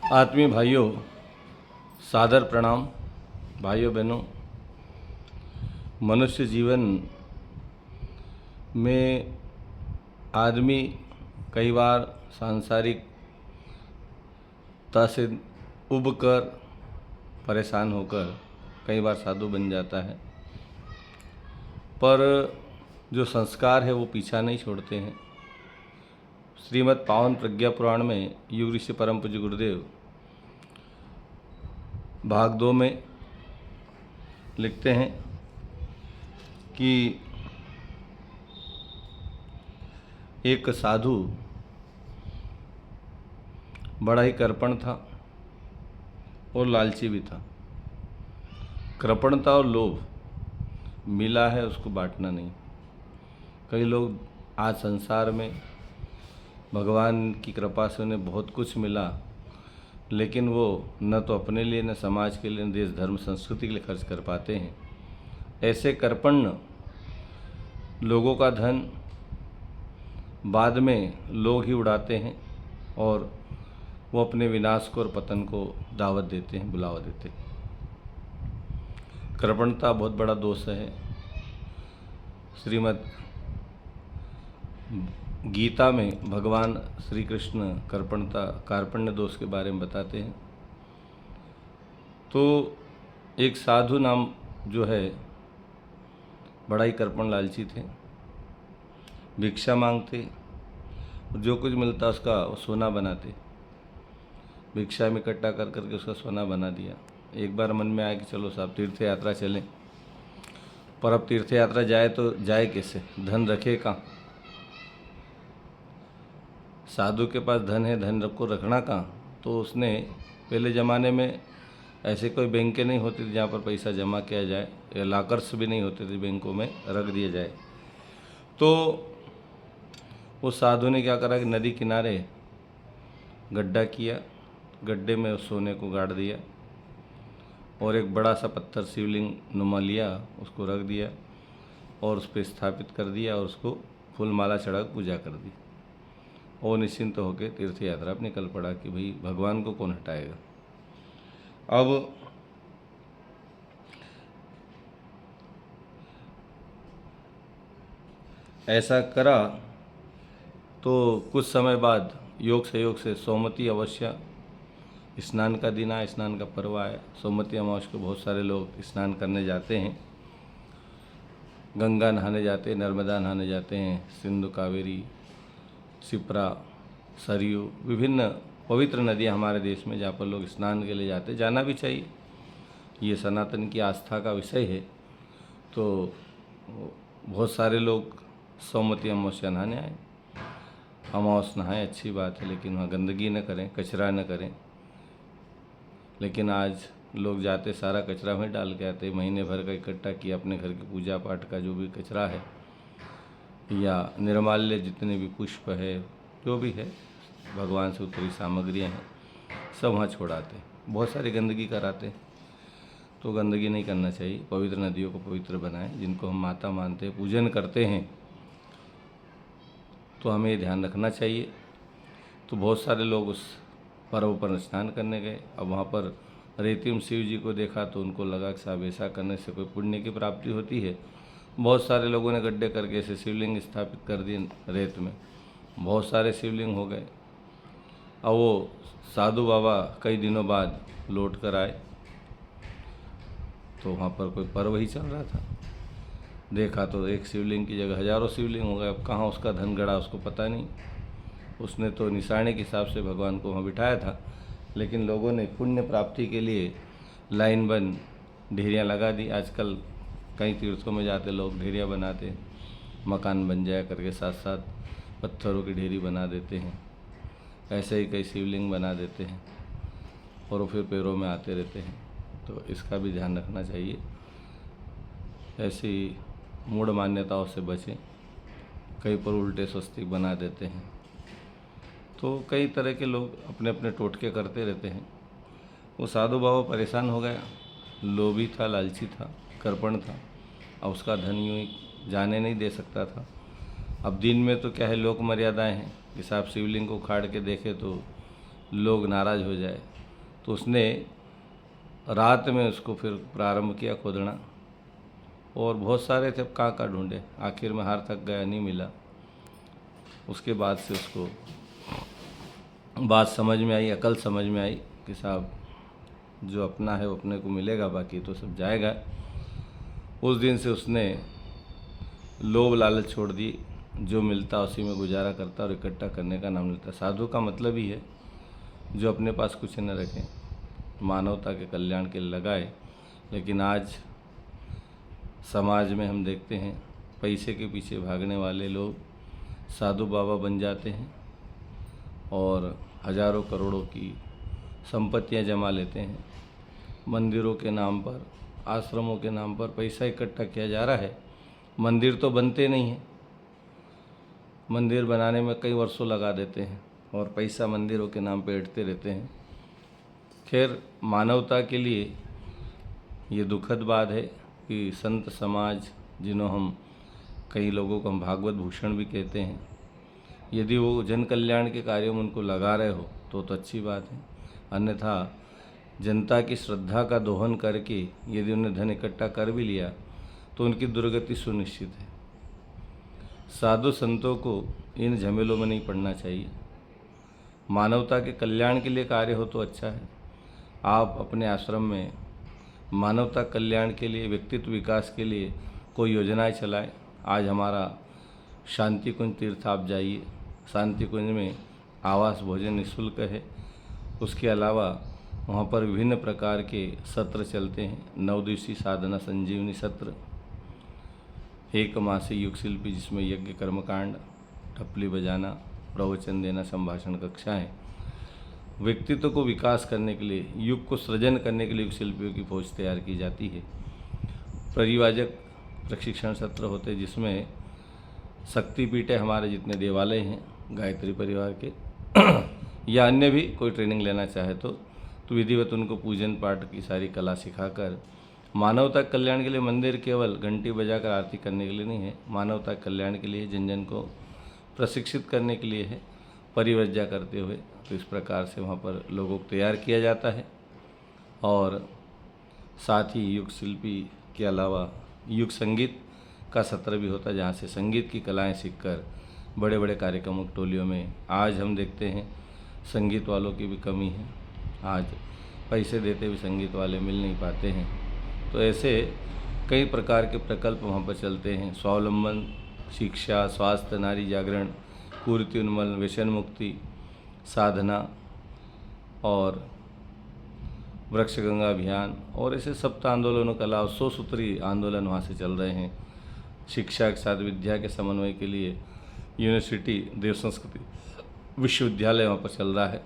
आत्मीय भाइयों, सादर प्रणाम। भाइयों बहनों, मनुष्य जीवन में आदमी कई बार सांसारिकता से उब कर परेशान होकर कई बार साधु बन जाता है, पर जो संस्कार है वो पीछा नहीं छोड़ते हैं। श्रीमद् पावन प्रज्ञा पुराण में युग ऋषि परम पूज्य गुरुदेव भाग 2 में लिखते हैं कि एक साधु बड़ा ही कृपण था और लालची भी था। कृपणता और लोभ मिला है, उसको बांटना नहीं। कई लोग आज संसार में भगवान की कृपा से उन्हें बहुत कुछ मिला, लेकिन वो न तो अपने लिए, न समाज के लिए, न देश धर्म संस्कृति के लिए खर्च कर पाते हैं। ऐसे कृपण लोगों का धन बाद में लोग ही उड़ाते हैं और वो अपने विनाश को और पतन को दावत देते हैं, बुलावा देते हैं। कृपणता बहुत बड़ा दोष है। श्रीमद् गीता में भगवान श्री कृष्ण कार्पण्य दोष के बारे में बताते हैं। तो एक साधु नाम जो है बड़ा ही कृपण लालची थे, भिक्षा मांगते, जो कुछ मिलता उसका सोना बनाते, भिक्षा में इकट्ठा कर करके उसका सोना बना दिया। एक बार मन में आया कि चलो साहब तीर्थ यात्रा चलें, पर अब तीर्थ यात्रा जाए तो जाए कैसे, धन रखे कहाँ? साधु के पास धन है, धन को रखना कहाँ? तो उसने पहले ज़माने में ऐसे कोई बैंकें नहीं होती थी जहाँ पर पैसा जमा किया जाए, या लॉकर्स भी नहीं होते थे बैंकों में रख दिया जाए। तो वो साधु ने क्या करा कि नदी किनारे गड्ढा किया, गड्ढे में उस सोने को गाड़ दिया और एक बड़ा सा पत्थर शिवलिंग नुमा लिया, उसको रख दिया और उस पर स्थापित कर दिया और उसको फूल माला चढ़ा पूजा कर दी। और निश्चिंत होकर तीर्थ यात्रा पर निकल पड़ा कि भाई भगवान को कौन हटाएगा। अब ऐसा करा तो कुछ समय बाद योग सहयोग से सोमवती अमावस्या, स्नान का दिन आया, स्नान का पर्व आया। सोमवती अमावस्या को बहुत सारे लोग स्नान करने जाते हैं, गंगा नहाने जाते हैं, नर्मदा नहाने जाते हैं, सिंधु, कावेरी, शिप्रा, सरयू, विभिन्न पवित्र नदियाँ हमारे देश में जहाँ पर लोग स्नान के लिए जाते, जाना भी चाहिए। ये सनातन की आस्था का विषय है। तो बहुत सारे लोग सोमवती अमावस्या नहाने आए, अमावस्या नहाए, अच्छी बात है, लेकिन वहाँ गंदगी न करें, कचरा न करें। लेकिन आज लोग जाते सारा कचरा में डाल के आते, महीने भर का इकट्ठा किया अपने घर की पूजा पाठ का जो भी कचरा है या निर्माल्य जितने भी पुष्प है, जो भी है, भगवान से उत्तरी सामग्रियाँ हैं, सब वहाँ छोड़ाते, बहुत सारी गंदगी कराते। तो गंदगी नहीं करना चाहिए। पवित्र नदियों को पवित्र बनाएं, जिनको हम माता मानते हैं, पूजन करते हैं, तो हमें ये ध्यान रखना चाहिए। तो बहुत सारे लोग उस पर्व पर स्नान करने गए। अब वहाँ पर रेतिम शिव जी को देखा तो उनको लगा कि साहब ऐसा करने से कोई पुण्य की प्राप्ति होती है। बहुत सारे लोगों ने गड्ढे करके ऐसे शिवलिंग स्थापित कर दिए रेत में, बहुत सारे शिवलिंग हो गए। अब वो साधु बाबा कई दिनों बाद लौट कर आए तो वहाँ पर कोई पर्व ही चल रहा था। देखा तो एक शिवलिंग की जगह हजारों शिवलिंग हो गए। अब कहाँ उसका धन गड़ा उसको पता नहीं। उसने तो निशाने के हिसाब से भगवान को वहाँ बिठाया था, लेकिन लोगों ने पुण्य प्राप्ति के लिए लाइन बन ढेरियाँ लगा दी। आजकल कई तीर्थों में जाते लोग ढेरियाँ बनाते, मकान बन जाया करके साथ साथ पत्थरों की ढेरी बना देते हैं। ऐसे ही कई शिवलिंग बना देते हैं और वो फिर पैरों में आते रहते हैं। तो इसका भी ध्यान रखना चाहिए। ऐसी मूढ़ मान्यताओं से बचें। कई पर उल्टे स्वस्तिक बना देते हैं। तो कई तरह के लोग अपने अपने टोटके करते रहते हैं। वो साधु बाबा परेशान हो गया, लोभी था, लालची था, कृपण था। अब उसका धन यूँ ही जाने नहीं दे सकता था। अब दिन में तो क्या है, लोक मर्यादाएं हैं कि साहब शिवलिंग को उखाड़ के देखे तो लोग नाराज़ हो जाए, तो उसने रात में उसको फिर प्रारंभ किया खोदना, और बहुत सारे थे, कहाँ ढूंढे, आखिर में हार थक गया, नहीं मिला। उसके बाद से उसको बात समझ में आई, अकल समझ में आई कि साहब जो अपना है वो अपने को मिलेगा, बाकी तो सब जाएगा। उस दिन से उसने लोभ लालच छोड़ दी, जो मिलता उसी में गुजारा करता और इकट्ठा करने का नाम लेता। साधु का मतलब ही है जो अपने पास कुछ न रखें, मानवता के कल्याण के लिए लगाए। लेकिन आज समाज में हम देखते हैं पैसे के पीछे भागने वाले लोग साधु बाबा बन जाते हैं और हजारों करोड़ों की संपत्तियां जमा लेते हैं। मंदिरों के नाम पर, आश्रमों के नाम पर पैसा इकट्ठा किया जा रहा है। मंदिर तो बनते नहीं हैं, मंदिर बनाने में कई वर्षों लगा देते हैं और पैसा मंदिरों के नाम पे ऐंठते रहते हैं। खैर, मानवता के लिए ये दुखद बात है कि संत समाज, जिन्हों हम कई लोगों को हम भागवत भूषण भी कहते हैं, यदि वो जन कल्याण के कार्यों में उनको लगा रहे हो तो अच्छी बात है। अन्यथा जनता की श्रद्धा का दोहन करके यदि उन्हें धन इकट्ठा कर भी लिया तो उनकी दुर्गति सुनिश्चित है। साधु संतों को इन झमेलों में नहीं पड़ना चाहिए। मानवता के कल्याण के लिए कार्य हो तो अच्छा है। आप अपने आश्रम में मानवता कल्याण के लिए, व्यक्तित्व विकास के लिए कोई योजनाएं चलाएं। आज हमारा शांति कुंज तीर्थ आप जाइए, शांति कुंज में आवास भोजन निःशुल्क है। उसके अलावा वहाँ पर विभिन्न प्रकार के सत्र चलते हैं, 9 दिवसीय साधना संजीवनी सत्र, 1 मासिक युग शिल्पी जिसमें यज्ञ कर्मकांड, टपली बजाना, प्रवचन देना, संभाषण कक्षाएं। व्यक्तित्व को विकास करने के लिए, युग को सृजन करने के लिए युग शिल्पियों की फौज तैयार की जाती है। परिवाजक प्रशिक्षण सत्र होते हैं जिसमें शक्तिपीठे, हमारे जितने देवालय हैं गायत्री परिवार के या अन्य भी कोई ट्रेनिंग लेना चाहे तो विधिवत उनको पूजन पाठ की सारी कला सिखाकर, मानवता कल्याण के लिए मंदिर केवल घंटी बजाकर आरती करने के लिए नहीं है, मानवता कल्याण के लिए जन जन को प्रशिक्षित करने के लिए है, परिवर्जा करते हुए। तो इस प्रकार से वहाँ पर लोगों को तैयार किया जाता है। और साथ ही युग शिल्पी के अलावा युग संगीत का सत्र भी होता है, जहाँ से संगीत की कलाएं सीखकर बड़े बड़े कार्यक्रमों की टोलियों में, आज हम देखते हैं संगीत वालों की भी कमी है। आज पैसे देते भी संगीत वाले मिल नहीं पाते हैं। तो ऐसे कई प्रकार के प्रकल्प वहाँ पर चलते हैं। स्वावलंबन, शिक्षा, स्वास्थ्य, नारी जागरण, कुरीति उन्मूलन, व्यसन मुक्ति, साधना और वृक्ष गंगा अभियान और ऐसे सप्ताह आंदोलनों के अलावा 100 सूत्री आंदोलन वहाँ से चल रहे हैं। शिक्षा के साथ विद्या के समन्वय के लिए यूनिवर्सिटी, देव संस्कृति विश्वविद्यालय वहाँ पर चल रहा है।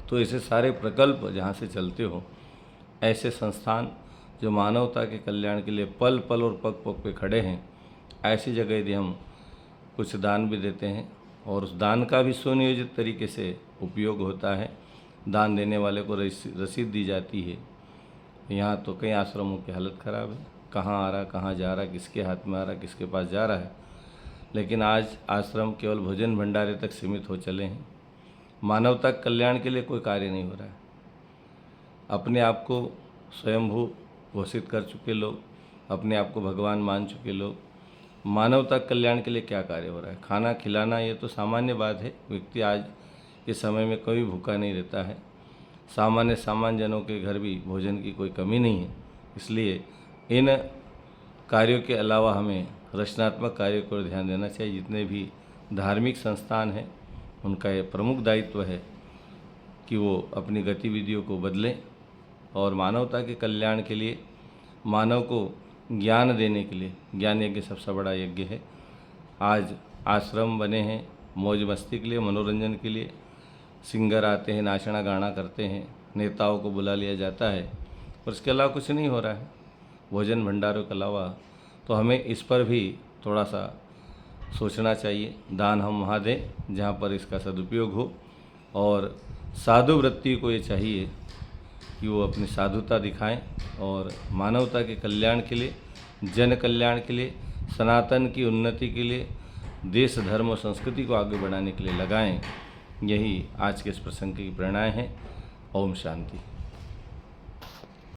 तो ऐसे सारे प्रकल्प जहाँ से चलते हो, ऐसे संस्थान जो मानवता के कल्याण के लिए पल पल और पग पग पे खड़े हैं, ऐसी जगह यदि हम कुछ दान भी देते हैं और उस दान का भी सुनियोजित तरीके से उपयोग होता है, दान देने वाले को रसीद दी जाती है। यहाँ तो कई आश्रमों की हालत ख़राब है, कहाँ आ रहा, कहाँ जा रहा, किसके हाथ में आ रहा, किसके पास जा रहा है। लेकिन आज आश्रम केवल भोजन भंडारे तक सीमित हो चले हैं। मानवता कल्याण के लिए कोई कार्य नहीं हो रहा है। अपने आप को स्वयंभू घोषित कर चुके लोग, अपने आप को भगवान मान चुके लोग, मानवता कल्याण के लिए क्या कार्य हो रहा है? खाना खिलाना ये तो सामान्य बात है। व्यक्ति आज के समय में कभी भूखा नहीं रहता है। सामान्य जनों के घर भी भोजन की कोई कमी नहीं है। इसलिए इन कार्यों के अलावा हमें रचनात्मक कार्यों पर ध्यान देना चाहिए। जितने भी धार्मिक संस्थान हैं उनका ये प्रमुख दायित्व है कि वो अपनी गतिविधियों को बदलें और मानवता के कल्याण के लिए, मानव को ज्ञान देने के लिए, ज्ञान यज्ञ सबसे बड़ा यज्ञ है। आज आश्रम बने हैं मौज मस्ती के लिए, मनोरंजन के लिए। सिंगर आते हैं, नाचना गाना करते हैं, नेताओं को बुला लिया जाता है और इसके अलावा कुछ नहीं हो रहा है भोजन भंडारों के अलावा। तो हमें इस पर भी थोड़ा सा सोचना चाहिए। दान हम वहाँ दें जहाँ पर इसका सदुपयोग हो, और साधु वृत्ति को ये चाहिए कि वो अपनी साधुता दिखाएं और मानवता के कल्याण के लिए, जन कल्याण के लिए, सनातन की उन्नति के लिए, देश धर्म और संस्कृति को आगे बढ़ाने के लिए लगाएं। यही आज के इस प्रसंग की प्रेरणाएं हैं ओम शांति।